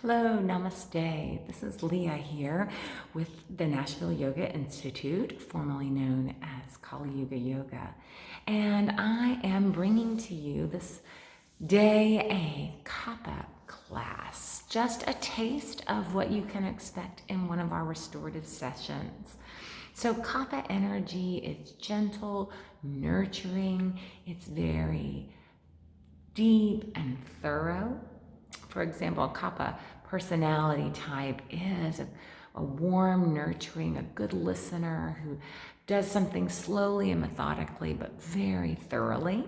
Hello, namaste. This is Leah here with the Nashville Yoga Institute, formerly known as Kali Yuga Yoga. And I am bringing to you this day a Kapha class, just a taste of what you can expect in one of our restorative sessions. So Kapha energy is gentle, nurturing, it's very deep and thorough. For example, a Kapha personality type is a warm, nurturing, a good listener who does something slowly and methodically, but very thoroughly.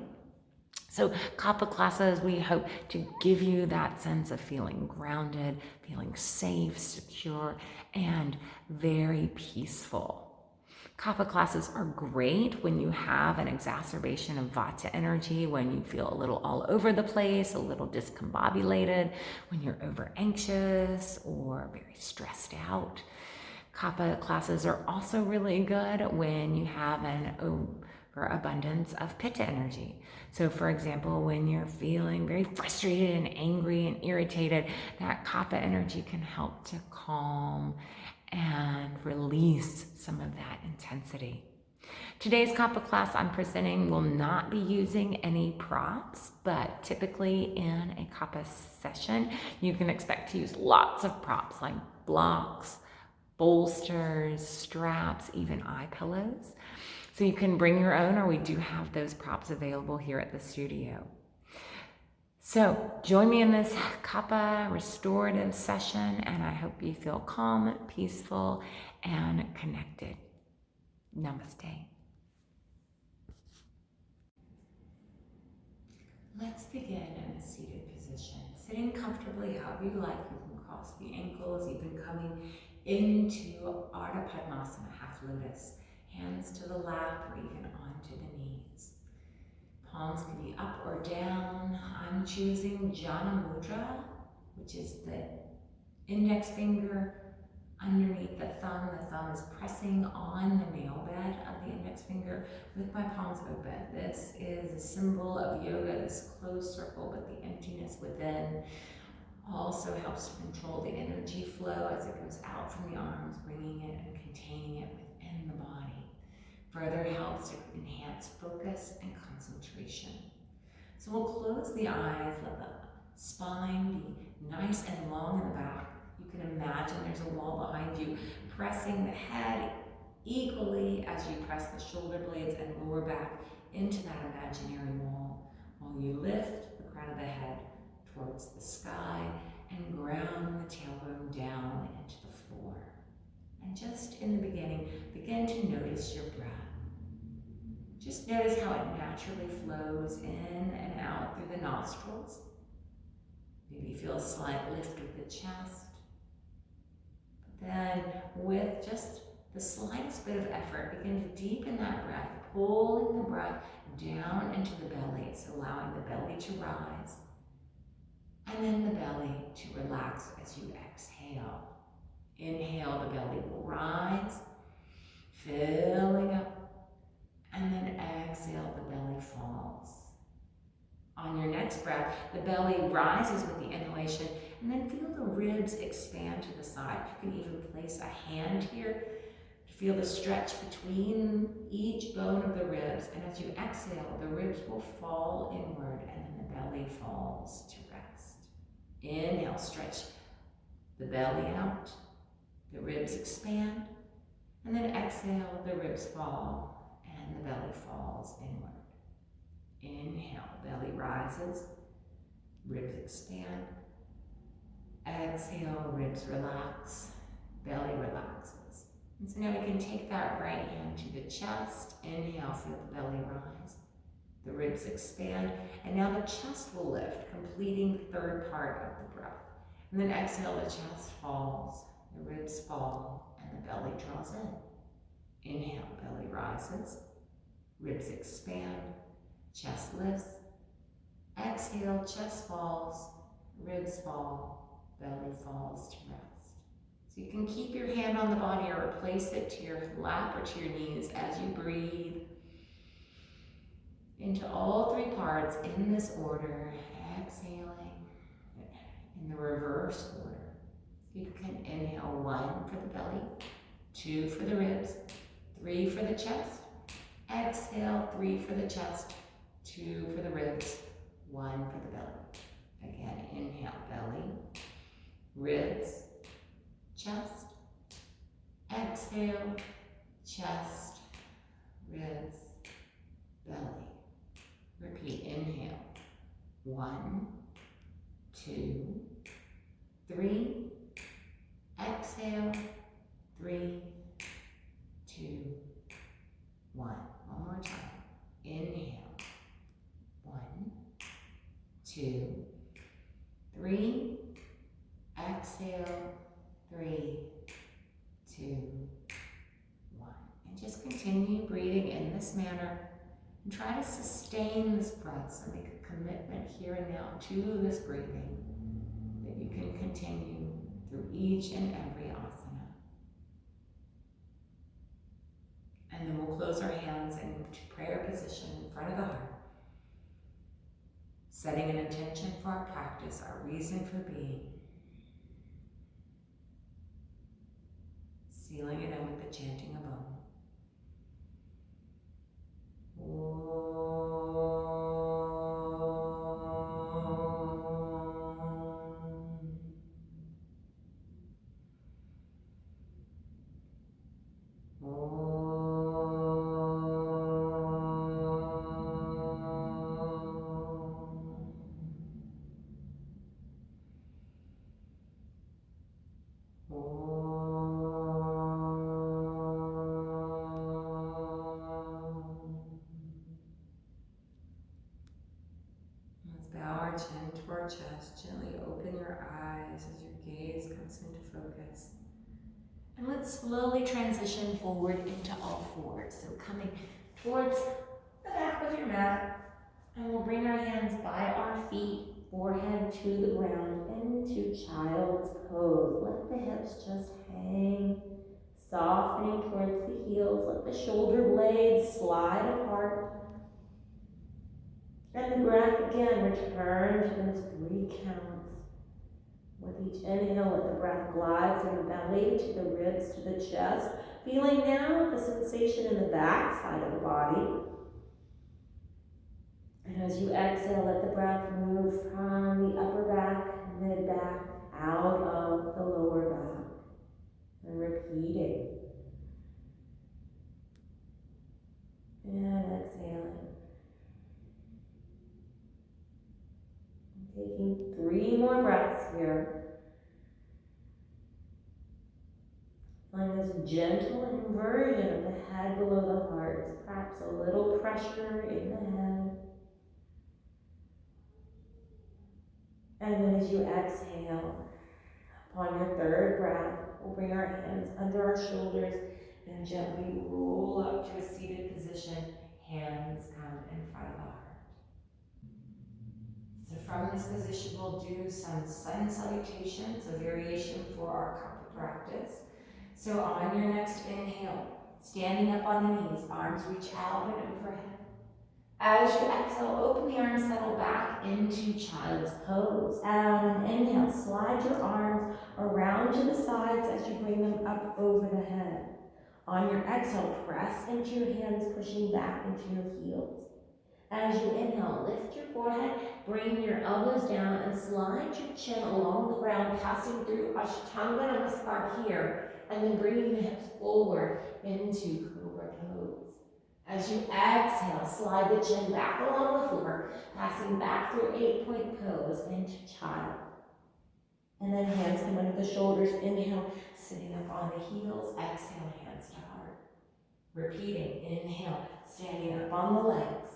So Kapha classes, we hope to give you that sense of feeling grounded, feeling safe, secure, and very peaceful. Kapha classes are great when you have an exacerbation of Vata energy, when you feel a little all over the place, a little discombobulated, when you're over anxious or very stressed out. Kapha classes are also really good when you have an overabundance of Pitta energy. So for example, when you're feeling very frustrated and angry and irritated, that Kapha energy can help to calm and release some of that intensity. Today's Kapha class I'm presenting will not be using any props, but typically in a Kapha session, you can expect to use lots of props like blocks, bolsters, straps, even eye pillows. So you can bring your own, or we do have those props available here at the studio. So join me in this Kapha restorative session, and I hope you feel calm, peaceful, and connected. Namaste. Let's begin in a seated position. Sitting comfortably however you like. You can cross the ankles, even coming into Ardha Padmasana, half lotus. Hands to the lap or even onto the knees. Palms can be up or down. I'm choosing Jana Mudra, which is the index finger underneath the thumb. The thumb is pressing on the nail bed of the index finger with my palms open. This is a symbol of yoga, this closed circle, but the emptiness within also helps to control the energy flow as it goes out from the arms, bringing it and containing it within the body. Further helps to enhance focus and concentration. So we'll close the eyes, let the spine be nice and long in the back. You can imagine there's a wall behind you, pressing the head equally as you press the shoulder blades and lower back into that imaginary wall, while you lift the crown of the head towards the sky and ground the tailbone down into the floor. And just in the beginning, begin to notice your breath. Just notice how it naturally flows in and out through the nostrils. Maybe you feel a slight lift of the chest. But then with just the slightest bit of effort, begin to deepen that breath, pulling the breath down into the belly. So allowing the belly to rise. And then the belly to relax as you exhale. Inhale, the belly will rise, filling up. And then exhale, the belly falls. On your next breath, the belly rises with the inhalation, and then feel the ribs expand to the side. You can even place a hand here to feel the stretch between each bone of the ribs. And as you exhale, the ribs will fall inward, and then the belly falls to rest. Inhale, stretch the belly out, the ribs expand, and then exhale, the ribs fall, and the belly falls inward. Inhale, belly rises, ribs expand. Exhale, ribs relax, belly relaxes. And so now we can take that right hand to the chest. Inhale, feel the belly rise, the ribs expand, and now the chest will lift, completing the third part of the breath. And then exhale, the chest falls, the ribs fall, and the belly draws in. Inhale, belly rises, ribs expand, chest lifts. Exhale, chest falls, ribs fall, belly falls to rest. So you can keep your hand on the body or replace it to your lap or to your knees as you breathe into all three parts in this order, exhaling in the reverse order. 1 for the belly, 2 for the ribs, 3 for the chest. Exhale, 3 for the chest, 2 for the ribs, 1 for the belly. Again, inhale, belly, ribs, chest. Exhale, chest, ribs, belly. Repeat, inhale, 1, 2, 3. Exhale, 3, 2, 1. One more time. Inhale, 1, 2, 3. Exhale, 3, 2, 1. And just continue breathing in this manner. And try to sustain this breath, so make a commitment here and now to this breathing, that you can continue through each and every asana. And then we'll close our hands and move to prayer position in front of the heart, setting an intention for our practice, our reason for being, sealing it in with the chanting of Om. Chin to our chest. Gently open your eyes as your gaze comes into focus. And let's slowly transition forward into all fours. So coming towards the back of your mat, and we'll bring our hands by our feet, forehead to the ground, into child's pose. Let the hips just hang, softening towards the heels. Let the shoulder blades slide apart. And the breath again, return to those 3 counts. With each inhale, let the breath glide from the belly to the ribs to the chest. Feeling now the sensation in the back side of the body. And as you exhale, let the breath move from the upper back, mid back, out of the lower back. And repeating. And exhaling. Taking 3 more breaths here. Find this gentle inversion of the head below the heart. Perhaps a little pressure in the head. And then as you exhale, upon your 3rd breath, we'll bring our hands under our shoulders and gently roll up to a seated position. Hands come in front of the heart. So from this position, we'll do some sun salutations, a variation for our Kapha practice. So on your next inhale, standing up on the knees, arms reach out and overhead. As you exhale, open the arms, settle back into child's pose. On an inhale, slide your arms around to the sides as you bring them up over the head. On your exhale, press into your hands, pushing back into your heels. As you inhale, lift your forehead, bring your elbows down, and slide your chin along the ground, passing through Ashtanga Namaskar here, and then bringing the hips forward into Cobra Pose. As you exhale, slide the chin back along the floor, passing back through 8-point pose into Child. And then hands come under the shoulders. Inhale, sitting up on the heels. Exhale, hands to heart. Repeating, inhale, standing up on the legs.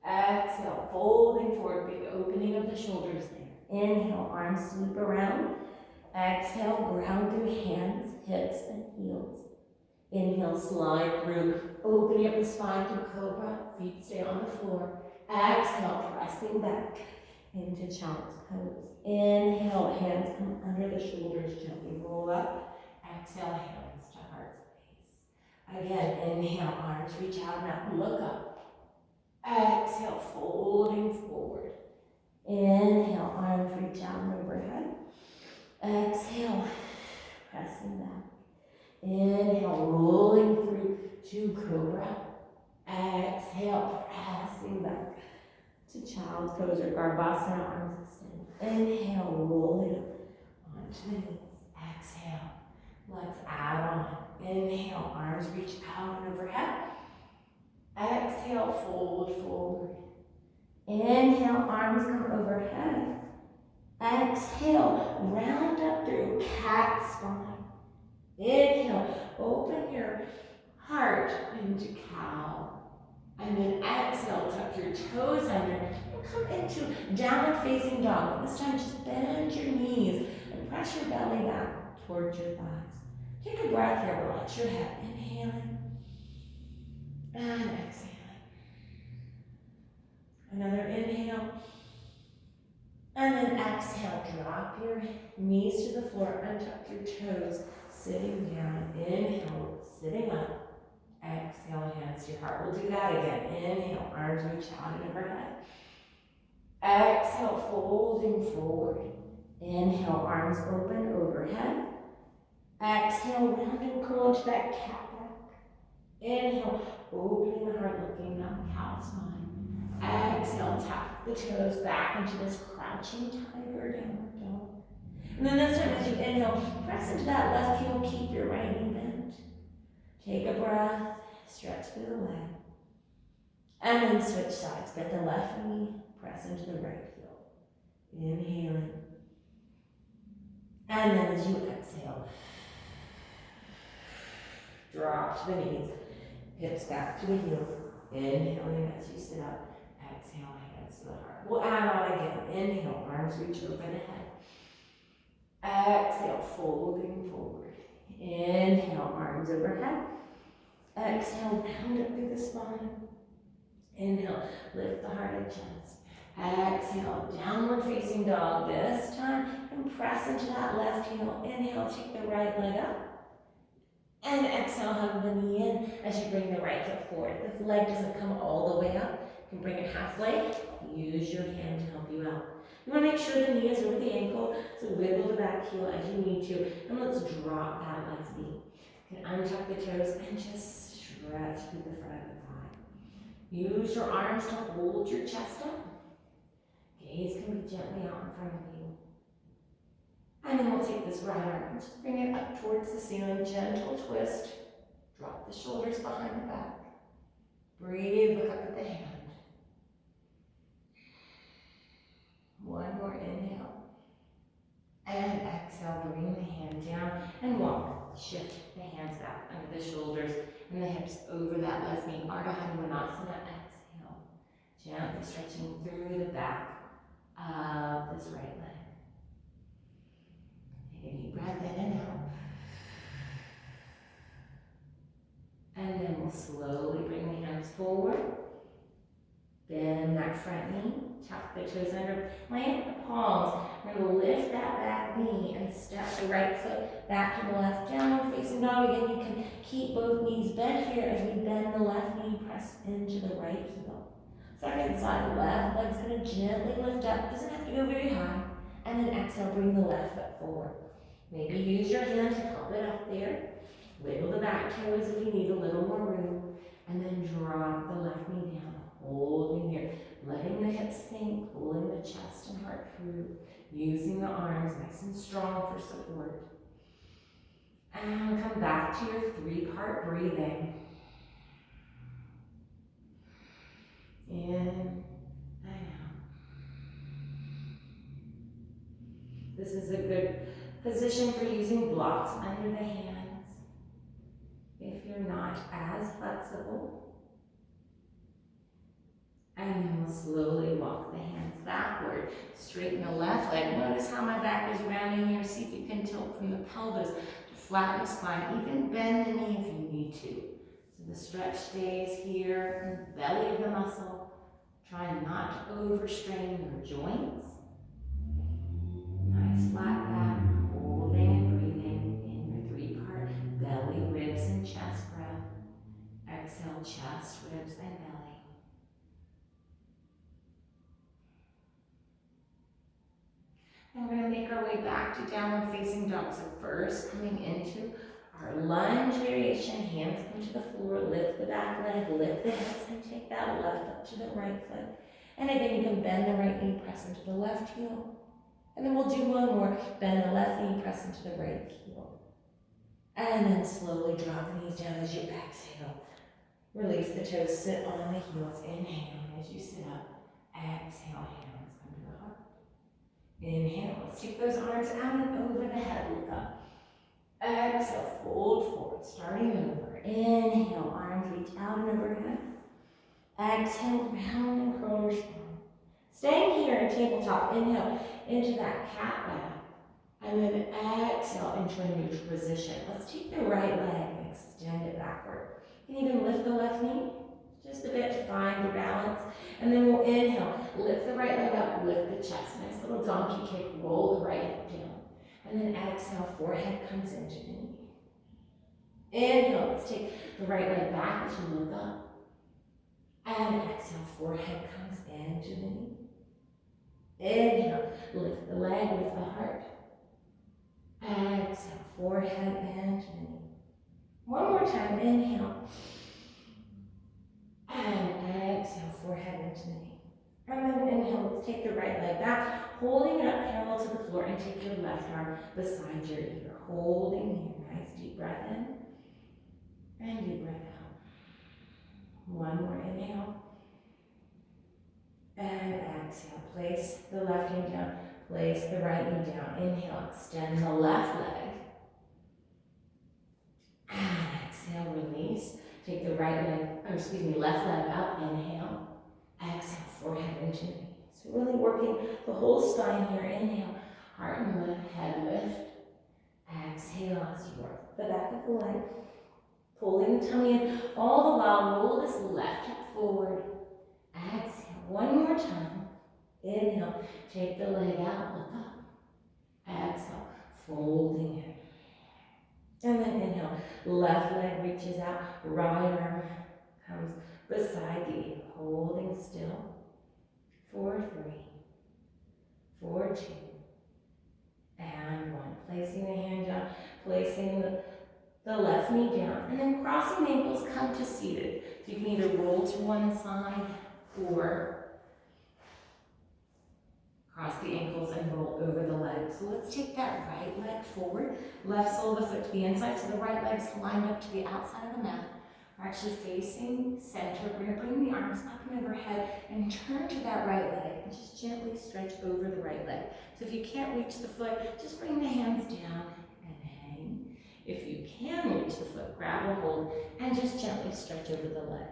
Exhale, folding forward, big opening of the shoulders there. Inhale, arms sweep around. Exhale, ground through hands, hips, and heels. Inhale, slide through, opening up the spine through Cobra, feet stay on the floor. Exhale, pressing back into Child's Pose. Inhale, hands come under the shoulders, gently roll up. Exhale, hands to heart space. Again, inhale, arms reach out and up, look up. Exhale, folding forward. Inhale, arms reach out and overhead. Exhale, pressing back. Inhale, rolling through to cobra. Exhale, pressing back to child's pose or garbhasana, arms extend. Inhale, roll it up onto the knees. Exhale, let's add on. Inhale, arms reach out and overhead. Exhale, fold forward. Inhale, arms come overhead. Exhale, round up through cat spine. Inhale, open your heart into cow. And then exhale, tuck your toes under and come into downward facing dog. This time just bend your knees and press your belly back towards your thighs. Take a breath here, relax your head. Inhaling and exhaling. Another inhale. And then exhale, drop your knees to the floor, untuck your toes, sitting down. Inhale, sitting up. Exhale, hands to your heart. We'll do that again. Inhale, arms reach out and overhead. Exhale, folding forward. Inhale, arms open overhead. Exhale, round and curl to that cat back. Inhale, opening the heart, looking down cow spine. Exhale, tap the toes back into this crouching tiger downward dog. And then this time as you inhale, press into that left heel, keep your right knee bent. Take a breath, stretch through the leg. And then switch sides. Get the left knee, press into the right heel. Inhaling. And then as you exhale, drop to the knees, hips back to the heels. Inhaling as you sit up. Exhale, hands to the heart. We'll add on again. Inhale, arms reach open ahead. Exhale, folding forward. Inhale, arms overhead. Exhale, round up through the spine. Inhale, lift the heart and chest. Exhale, downward facing dog. This time, and press into that left heel. Inhale, take the right leg up. And exhale, hug the knee in as you bring the right foot forward. If the leg doesn't come all the way up, you can bring it halfway. Use your hand to help you out. You want to make sure the knee is over the ankle, so wiggle the back heel as you need to. And let's drop that left knee. You can untuck the toes and just stretch through the front of the thigh. Use your arms to hold your chest up. Gaze can be gently out in front of you. And then we'll take this right arm and just bring it up towards the ceiling. Gentle twist. Drop the shoulders behind the back. Breathe, look up at the hand. One more inhale. And exhale, bring the hand down and walk. Shift the hands back under the shoulders and the hips over that left knee. Ardha Hanumanasana. Exhale. Gently stretching through the back of this right leg. Take a deep breath in and out. And then we'll slowly bring the hands forward. Bend that front knee. Tuck the toes under. Plant the palms. We're going to lift that back knee and step the right foot back to the left. Downward facing dog. Again, you can keep both knees bent here as we bend the left knee, press into the right heel. Second side, left leg's going to gently lift up. Doesn't have to go very high. And then exhale, bring the left foot forward. Maybe use your hand to help it up there. Wiggle the back toes if you need a little more room. And then drop the left knee down. Holding here. Letting the hips sink. Pulling the chest and heart through. Using the arms nice and strong for support. And come back to your three-part breathing. In and out. This is a good position for using blocks under the hands. If you're not as flexible. And then we'll slowly walk the hands backward. Straighten the left leg. Notice how my back is rounding here. See if you can tilt from the pelvis to flatten the spine. Even bend the knee if you need to. So the stretch stays here in the belly of the muscle. Try not to overstrain your joints. Nice flat back. Holding and breathing in your three-part belly, ribs, and chest breath. Exhale, chest, ribs, and belly. And we're going to make our way back to downward facing dog. So first, coming into Our lunge variation, hands come to the floor, lift the back leg, lift the hips, and take that left up to the right foot. And again, you can bend the right knee, press into the left heel. And then we'll do one more. Bend the left knee, press into the right heel. And then slowly drop the knees down as you exhale. Release the toes, sit on the heels. Inhale as you sit up. Exhale, hands come to the heart. Inhale, let's take those arms out and over the head, look up. Exhale, fold forward, starting over. Inhale, arms reach out and overhead. Exhale, round and curl your spine. Staying here in tabletop, inhale into that cat back. And then exhale into a neutral position. Let's take the right leg and extend it backward. You can even lift the left knee just a bit to find your balance. And then we'll inhale, lift the right leg up, lift the chest. Nice little donkey kick, roll the right hip down. And then exhale, forehead comes into the knee. Inhale, let's take the right leg back as you look up. And exhale, forehead comes into the knee. Inhale, lift the leg, lift the heart. Exhale, forehead into the knee. One more time, inhale. And exhale, forehead into the knee. And then inhale, let's take the right leg back, holding it up parallel to the floor, and take your left arm beside your ear. Holding here, nice deep breath in, and deep breath out. One more inhale. And exhale, place the left knee down, place the right knee down. Inhale, extend the left leg. And exhale, release. Take the left leg up, inhale. Exhale, forehead into the knee. So really working the whole spine here. Inhale, heart and lift, head lift. Exhale as you work the back of the leg. Pulling the tummy in. All the while, roll this left hip forward. Exhale. One more time. Inhale, take the leg out, look up. Exhale, folding it. And then inhale, left leg reaches out, right arm comes beside the ear, holding still. 4, 3, 4, 2, and 1. Placing the hand down, placing the left knee down, and then crossing the ankles, come to seated. So you can either roll to one side or cross the ankles and roll over the legs. So let's take that right leg forward, left sole of the foot to the inside, so the right leg's lined up to the outside of the mat. We're actually facing center. We're going to bring the arms up and overhead and turn to that right leg and just gently stretch over the right leg. So if you can't reach the foot, just bring the hands down and hang. If you can reach the foot, grab a hold and just gently stretch over the leg.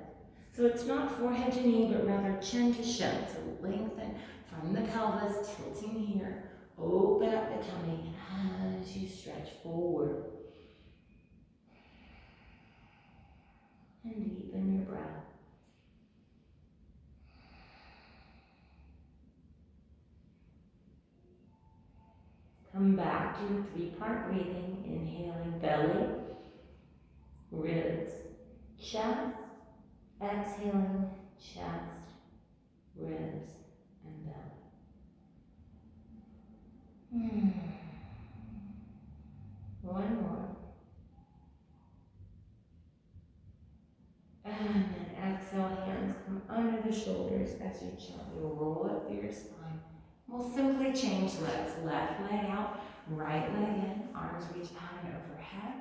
So it's not forehead to knee, but rather chin to shin. So lengthen from the pelvis, tilting here. Open up the tummy as you stretch forward. And deepen your breath. Come back to 3-part breathing. Inhaling belly, ribs, chest. Exhaling chest, ribs, and belly. One more. And then exhale, hands come under the shoulders as you gently roll up through your spine. We'll simply change legs. Left leg out, right leg in, arms reach out and overhead.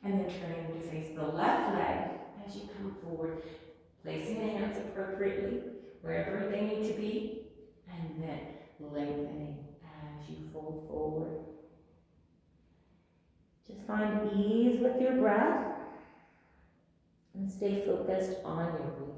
And then turning to face the left leg as you come forward, placing the hands appropriately wherever they need to be, and then lengthening as you fold forward. Just find ease with your breath and stay focused on your breathing.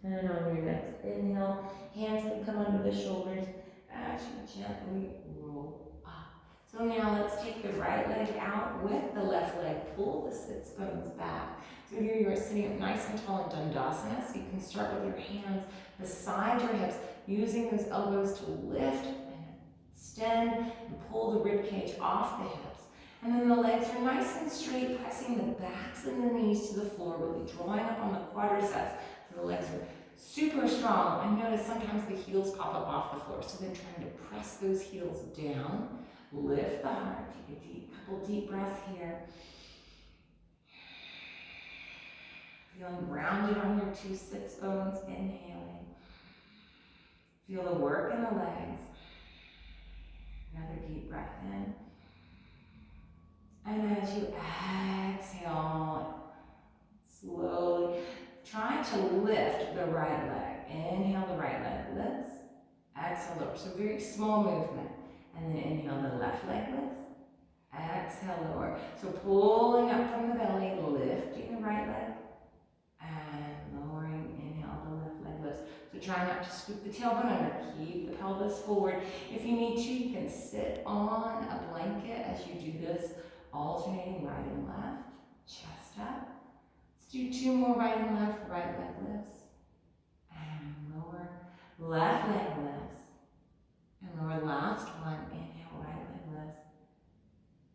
And on your next inhale, hands can come under the shoulders as you gently roll up. So now let's take take the right leg out with the left leg. Pull the sits bones back. So here you are sitting up nice and tall in Dandasana. So you can start with your hands beside your hips, using those elbows to lift and extend and pull the rib cage off the hips. And then the legs are nice and straight, pressing the backs and the knees to the floor, really drawing up on the quadriceps. So the legs are super strong. I notice sometimes the heels pop up off the floor, so then trying to press those heels down. Lift the heart. Take a couple deep breaths here. Feeling grounded on your two sits bones, inhaling. Feel the work in the legs. Another deep breath in. And as you exhale, slowly try to lift the right leg. Inhale, the right leg lifts. Exhale, lower. So very small movement. And then inhale, the left leg lifts. Exhale, lower. So pulling up from the belly, lifting the right leg. And lowering, inhale, the left leg lifts. So try not to scoop the tailbone under. Keep the pelvis forward. If you need to, you can sit on a blanket as you do this, alternating right and left, chest up. Let's do two more right and left, right leg lifts. And lower, left leg lifts. And lower, last one, inhale, right leg lifts.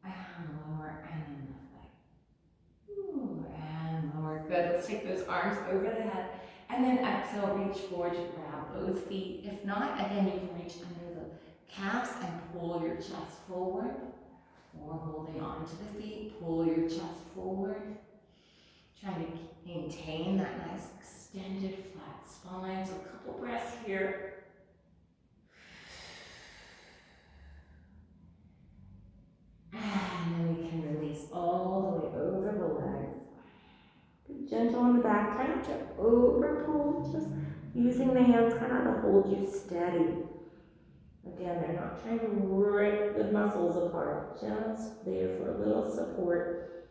And lower, and then left leg. Ooh, and lower, good. Let's take those arms over the head. And then exhale, reach forward to grab both feet. If not, again, you can reach under the calves and pull your chest forward. Or holding on to the feet, pull your chest forward. Trying to maintain that nice extended flat spine. So a couple breaths here. And then we can release all the way over the legs. Be gentle on the back. Try not to over pull, just using the hands kind of to hold you steady. Again, they're not trying to rip the muscles apart, just there for a little support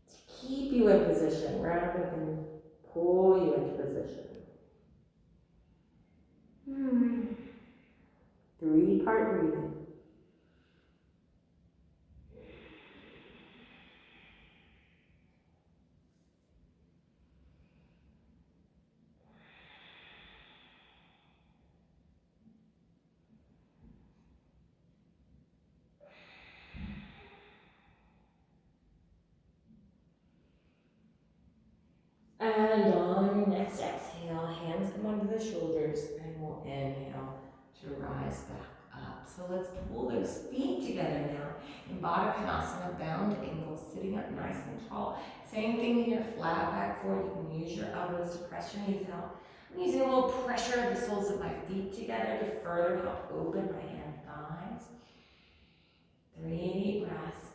to keep you in position rather than pull you into position. 3-part breathing. And on your next exhale, hands come onto the shoulders, and we'll inhale to rise back up. So let's pull those feet together now in Baddha Konasana, bound ankles, sitting up nice and tall. Same thing here, flat back forward. You can use your elbows to press your knees out. I'm using a little pressure of the soles of my feet together to further help open my hand thighs. 3 deep breaths.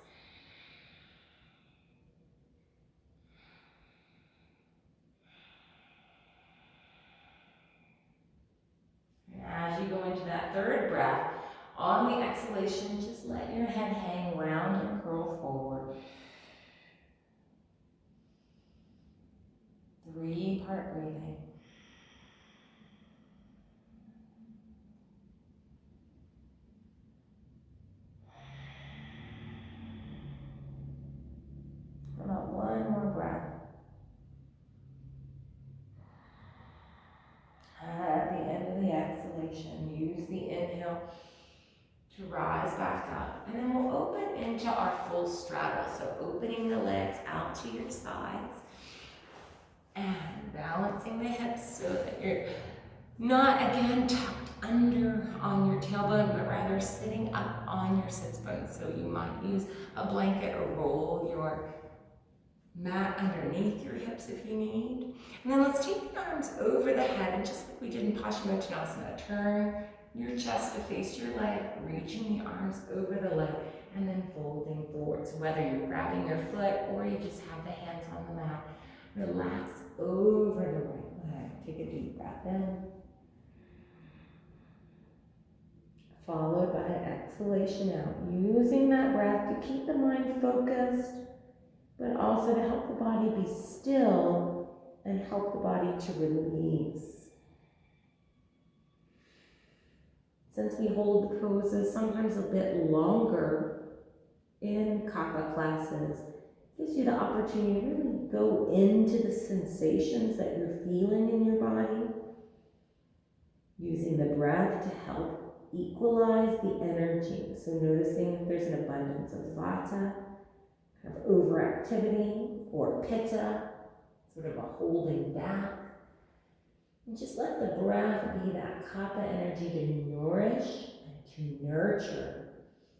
As you go into that third breath, on the exhalation, just let your head hang round and curl forward. 3-part breathing. About one more breath. At the end of the exhalation, use the inhale to rise back up. And then we'll open into our full straddle. So opening the legs out to your sides and balancing the hips so that you're not, again, tucked under on your tailbone, but rather sitting up on your sits bones. So you might use a blanket or roll your mat underneath your hips if you need. And then let's take the arms over the head, and just like we did in Paschimottanasana, turn your chest to face your leg, reaching the arms over the leg, and then folding forward. So whether you're grabbing your foot or you just have the hands on the mat, relax over the right leg. Take a deep breath in, followed by an exhalation out, using that breath to keep the mind focused, but also to help the body be still and help the body to release. Since we hold the poses sometimes a bit longer, in Kapha classes gives you the opportunity to really go into the sensations that you're feeling in your body, using the breath to help equalize the energy. So noticing if there's an abundance of vata, kind of overactivity, or pitta, sort of a holding back. And just let the breath be that Kapha energy to nourish and to nurture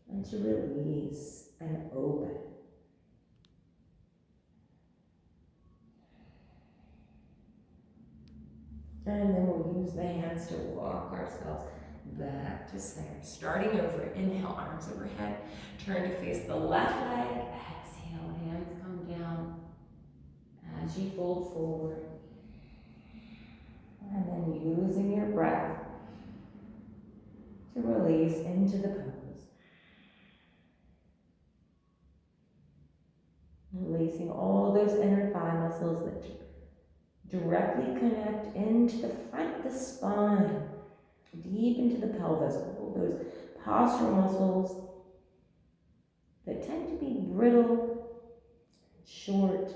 and to release and open. And then we'll use the hands to walk ourselves back to center. Starting over, inhale, arms overhead. Turn to face the left leg. Exhale, hands come down as you fold forward. And then using your breath to release into the pose. Releasing all those inner thigh muscles that directly connect into the front of the spine, deep into the pelvis, all those postural muscles that tend to be brittle, short.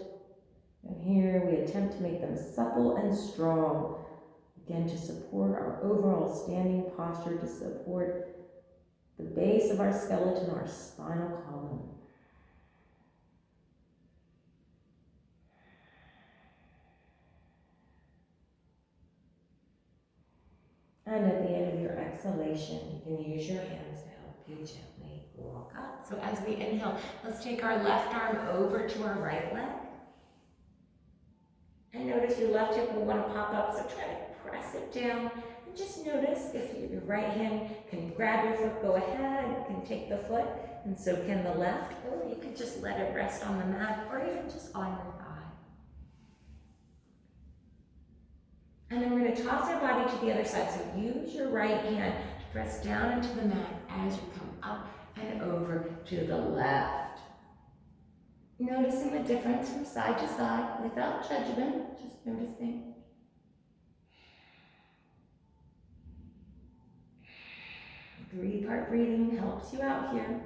And here we attempt to make them supple and strong, again to support our overall standing posture, to support the base of our skeleton, our spinal column. And at the end of your exhalation, you can use your hands to help you gently walk up. So as we inhale, let's take our left arm over to our right leg. And notice your left hip will want to pop up, so try to press it down. And just notice if your right hand can grab your foot, go ahead, can take the foot, and so can the left, or you can just let it rest on the mat, or even just on your thigh. And then we're going to toss our body to the other side. So use your right hand to press down into the mat as you come up and over to the left. Noticing the difference from side to side without judgment, just noticing. Three-part breathing helps you out here.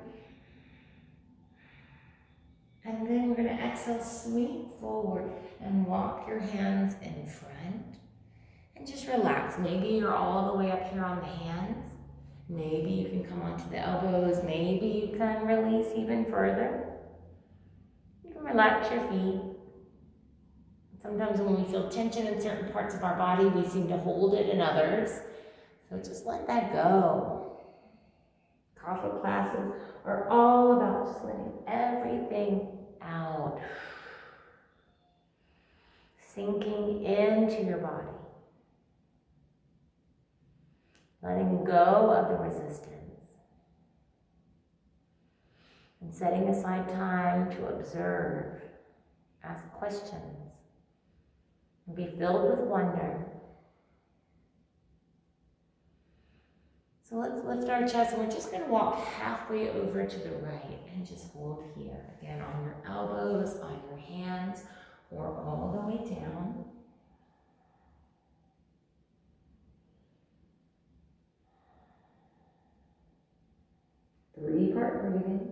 And then we're going to exhale, sweep forward and walk your hands in front. And just relax. Maybe you're all the way up here on the hands. Maybe you can come onto the elbows. Maybe you can release even further. You can relax your feet. Sometimes when we feel tension in certain parts of our body, we seem to hold it in others. So just let that go. Kapha classes are all about just letting everything out. Sinking into your body. Letting go of the resistance. And setting aside time to observe, ask questions, and be filled with wonder. So let's lift our chest, and we're just going to walk halfway over to the right and just hold here. Again, on your elbows, on your hands, or all the way down. Three-part breathing.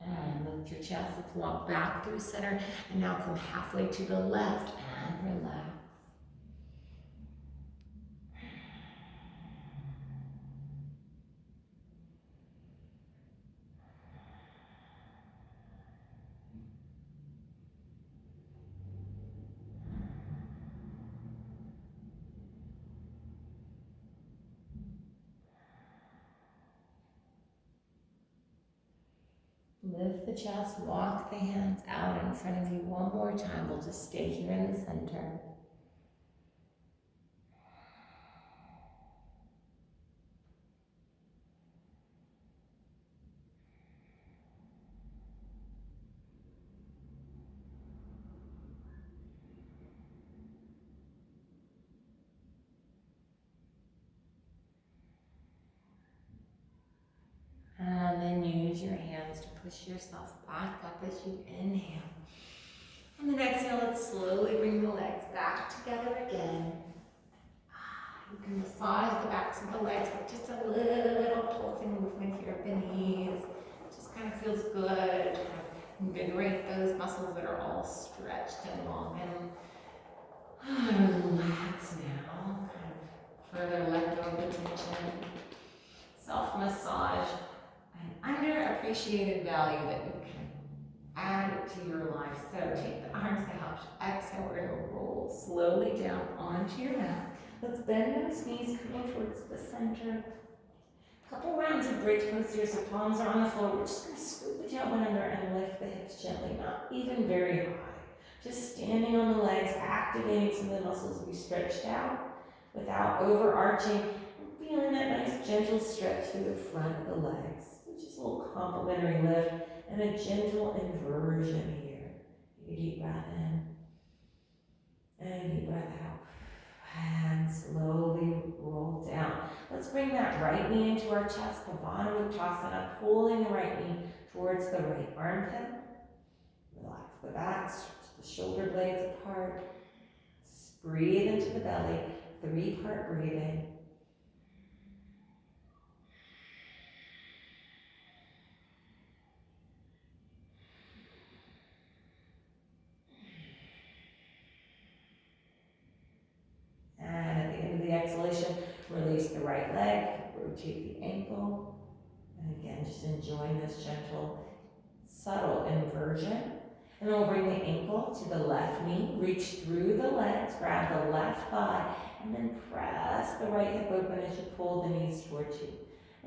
And lift your chest. Let's walk back through center and now come halfway to the left and relax. Lift the chest, walk the hands out in front of you one more time. We'll just stay here in the center. And then use your hands to push yourself back up as you inhale. And then exhale, let's slowly bring the legs back back together again. You can massage the backs of the legs with just a little pulsing movement here of the knees. Just kind of feels good. Kind of invigorate those muscles that are all stretched and long. And relax now. Kind of further let go of the tension. Self-massage. An underappreciated value that you can add to your life. So take the arms out. Exhale, we're going to roll slowly down onto your mat. Let's bend those knees, coming towards the center. Couple rounds of bridge pose here, so palms are on the floor. We're just going to scoop the tailbone under and lift the hips gently, not even very high. Just standing on the legs, activating some of the muscles we stretched out without overarching. Feeling that nice gentle stretch through the front of the legs. So just a little complementary lift and a gentle inversion here. Take a deep breath in and a deep breath out. And slowly roll down. Let's bring that right knee into our chest, Kapha Preview, pulling the right knee towards the right armpit. Relax the back, stretch the shoulder blades apart. Breathe into the belly, 3-part breathing. And at the end of the exhalation, release the right leg, rotate the ankle. And again, just enjoying this gentle, subtle inversion. And then we'll bring the ankle to the left knee, reach through the legs, grab the left thigh, and then press the right hip open as you pull the knees towards you.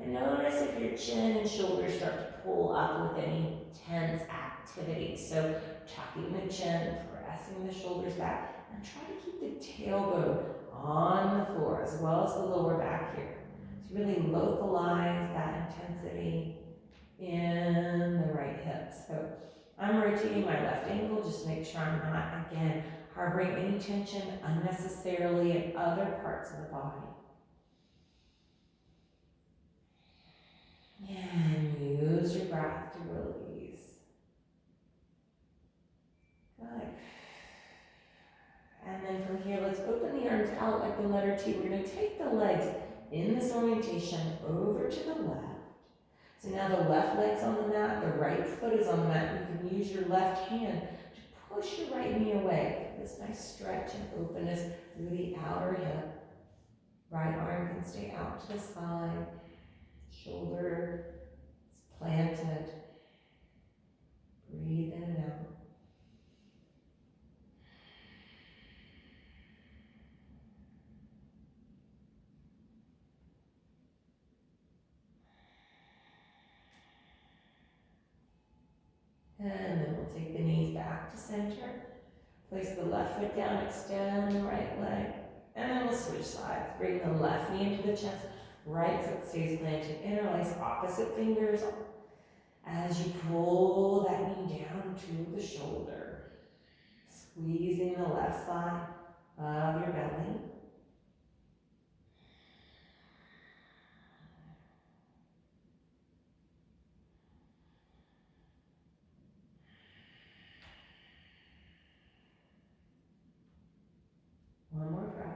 And notice if your chin and shoulders start to pull up with any tense activity. So tucking the chin, pressing the shoulders back, and try to keep the tailbone on the floor as well as the lower back here. So really localize that intensity in the right hip. So I'm rotating my left ankle just to make sure I'm not, again, harboring any tension unnecessarily in other parts of the body. And use your breath to release. Good. And then from here, let's open the arms out like the letter T. We're going to take the legs in this orientation over to the left. So now the left leg's on the mat, the right foot is on the mat. You can use your left hand to push your right knee away. This nice stretch and openness through the outer hip. Right arm can stay out to the side. Shoulder is planted. Breathe in and out. And then we'll take the knees back to center. Place the left foot down, extend the right leg. And then we'll switch sides. Bring the left knee into the chest. Right foot stays planted. Interlace opposite fingers as you pull that knee down to the shoulder. Squeezing the left side of your belly. One more breath.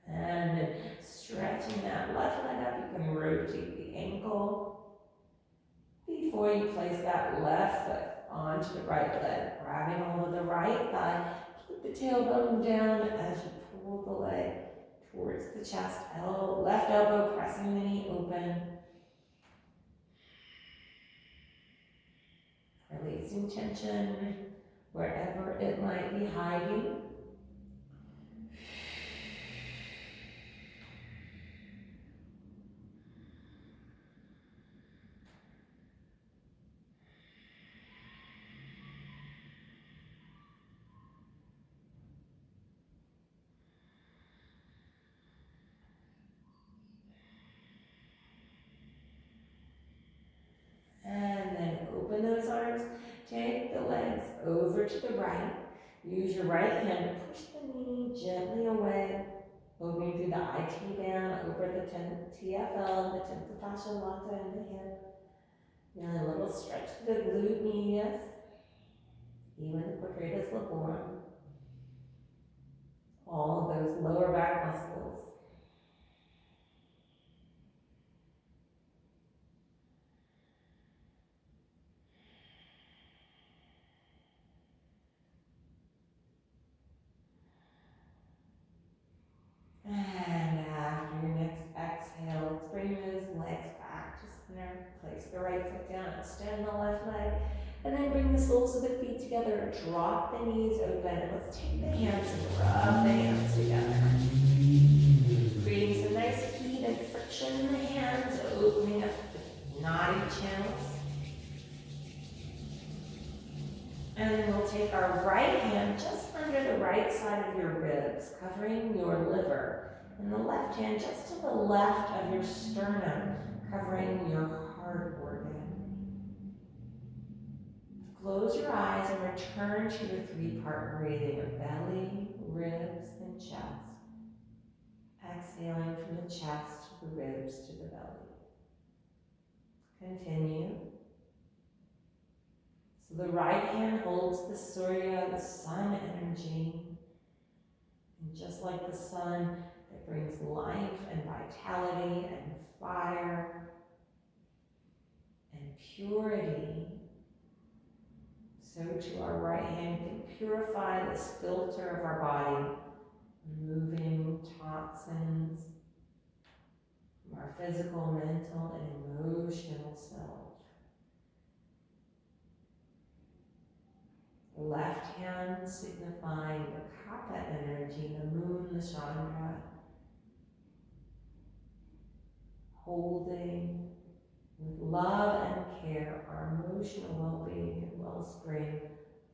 And then stretching that left leg up, you can rotate the ankle before you place that left foot onto the right leg. Grabbing hold of the right thigh, keep the tailbone down as you pull the leg towards the chest. Left elbow pressing the knee open. Releasing tension wherever it might be hiding. And then open those arms. Take the legs over to the right. Use your right hand to push the knee gently away. Moving through the IT band over the TFL, the tensor fascia lata in the hip. Feeling a little stretch to the glute medius, even the quadratus laborum. All of those lower back muscles. And after your next exhale, let's bring those legs back to center. Place the right foot down, extend the left leg, and then bring the soles of the feet together. Drop the knees open. Let's take the hands and rub the hands together. Creating some nice heat and friction in the hands, opening up the knotty channels. And then we'll take our right hand just under the right side of your ribs, covering your liver. And the left hand just to the left of your sternum, covering your heart organ. Close your eyes and return to your three-part breathing of belly, ribs, and chest. Exhaling from the chest to the ribs to the belly. Continue. So the right hand holds the Surya, the sun energy. And just like the sun that brings life and vitality and fire and purity, so to our right hand can purify this filter of our body, removing toxins from our physical, mental, and emotional self. The left hand signifying the Kapha energy, the moon, the Chandra, holding with love and care our emotional well-being and wellspring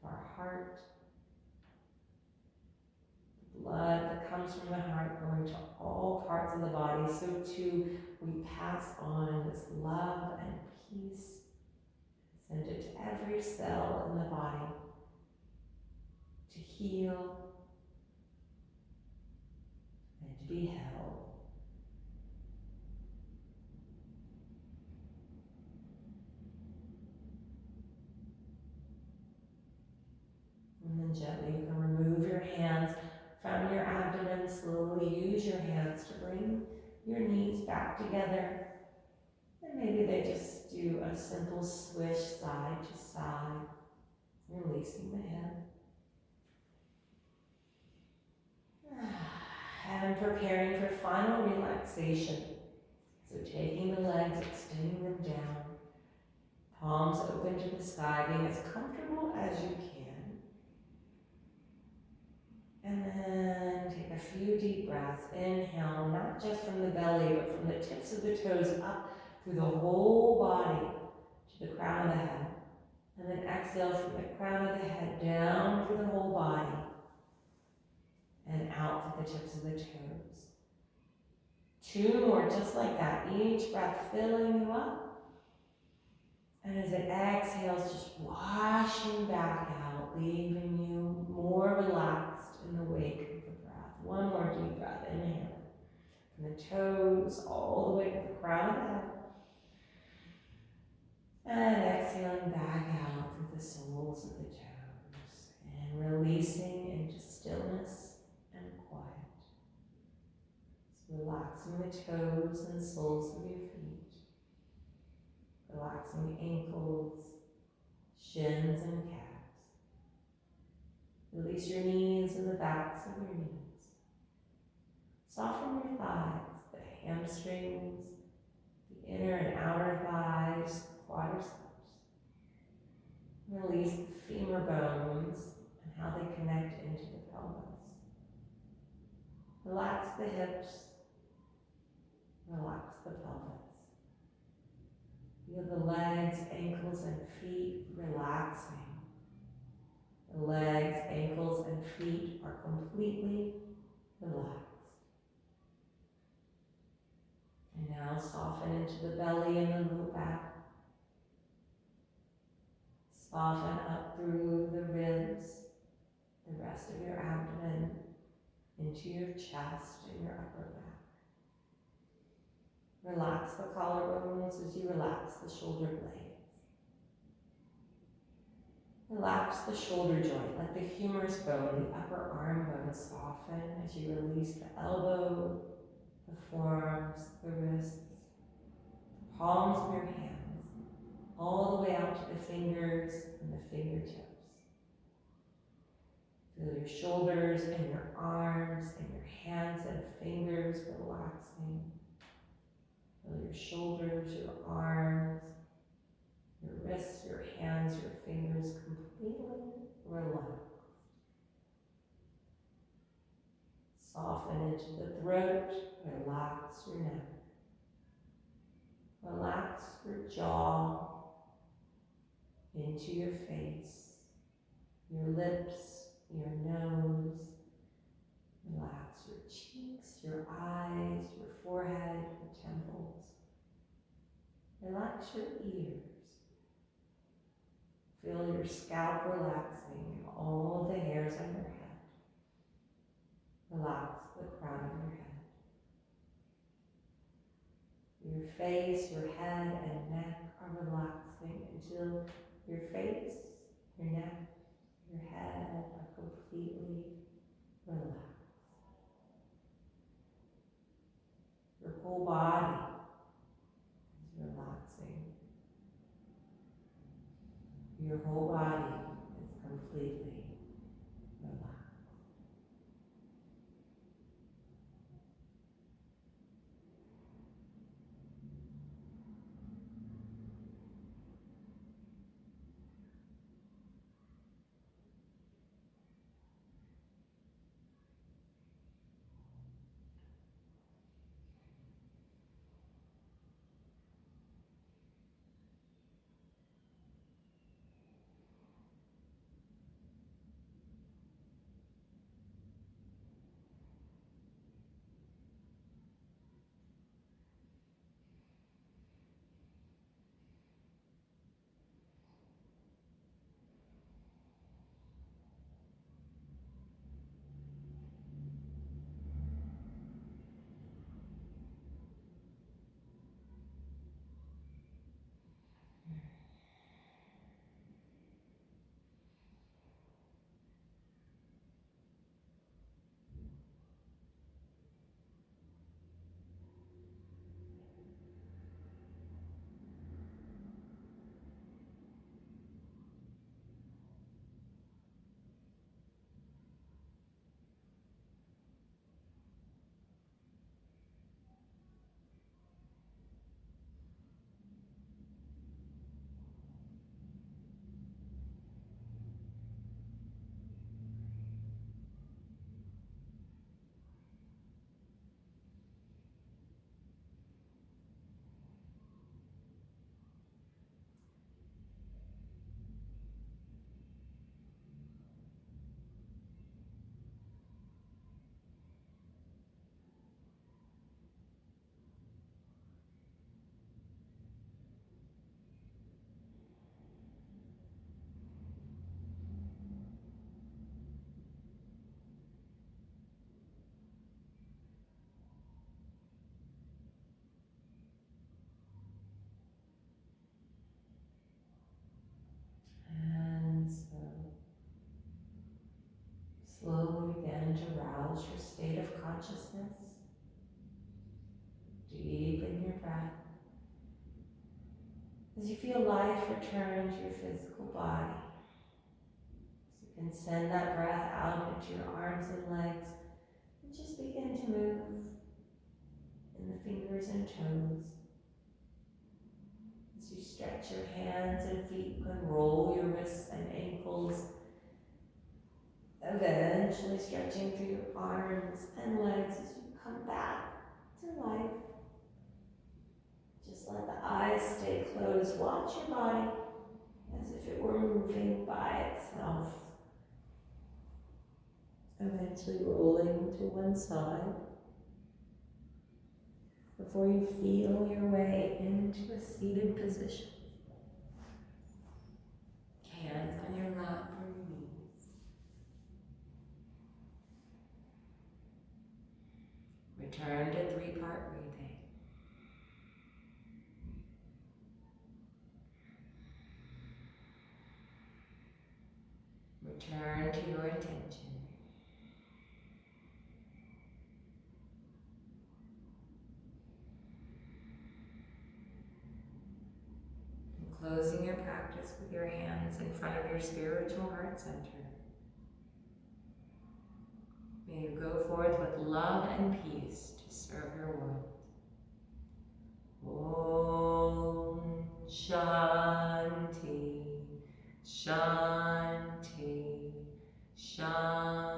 of our heart. The blood that comes from the heart going to all parts of the body, so too we pass on this love and peace, send it to every cell in the body to heal and to be held. And then gently you can remove your hands from your abdomen. Slowly use your hands to bring your knees back together. And maybe they just do a simple swish side to side, releasing the head. And preparing for final relaxation. So taking the legs, extending them down, palms open to the sky, being as comfortable as you can. And then take a few deep breaths. Inhale, not just from the belly, but from the tips of the toes up through the whole body to the crown of the head. And then exhale from the crown of the head down through the whole body and out to the tips of the toes. 2 more just like that. Each breath filling you up. And as it exhales, just washing back out, leaving you more relaxed in the wake of the breath. 1 more deep breath. Inhale. From the toes all the way to the crown of the head. And exhaling back out through the soles of the toes. And releasing into stillness and quiet. So relaxing the toes and soles of your feet. Relaxing ankles, shins, and calves. Release your knees and the backs of your knees. Soften your thighs, the hamstrings, the inner and outer thighs, quadriceps. Release the femur bones and how they connect into the pelvis. Relax the hips. Relax the pelvis. Feel the legs, ankles, and feet relaxing. The legs, ankles, and feet are completely relaxed. And now soften into the belly and the low back. Soften up through the ribs, the rest of your abdomen, into your chest and your upper back. Relax the collarbones as you relax the shoulder blades. Relax the shoulder joint. Let the humerus bone, the upper arm bone soften as you release the elbow, the forearms, the wrists, the palms of your hands, all the way out to the fingers and the fingertips. Feel your shoulders and your arms and your hands and fingers relaxing. Feel your shoulders, your arms, your wrists, your hands, your fingers completely relaxed. Soften into the throat, relax your neck. Relax your jaw into your face, your lips, your nose. Relax your cheeks, your eyes, your forehead, your temples. Relax your ears. Feel your scalp relaxing and all of the hairs on your head. Relax the crown of your head. Your face, your head, and neck are relaxing until your face, your neck, your head are completely relaxed. Your whole body is relaxing. Your whole body is completely relaxed. And so slowly begin to rouse your state of consciousness. Deepen your breath. As you feel life return to your physical body, so you can send that breath out into your arms and legs and just begin to move in the fingers and toes. As you stretch your hands and feet, you can roll your wrists and ankles, eventually stretching through your arms and legs as you come back to life. Just let the eyes stay closed. Watch your body as if it were moving by itself. Eventually rolling to one side before you feel your way into a seated position. Hands on your lap or your knees. Return to 3-part breathing. Return to your intention. And closing your practice with your hands in front of your spiritual heart center. May you go forth with love and peace to serve your world. Om Shanti, Shanti, Shanti.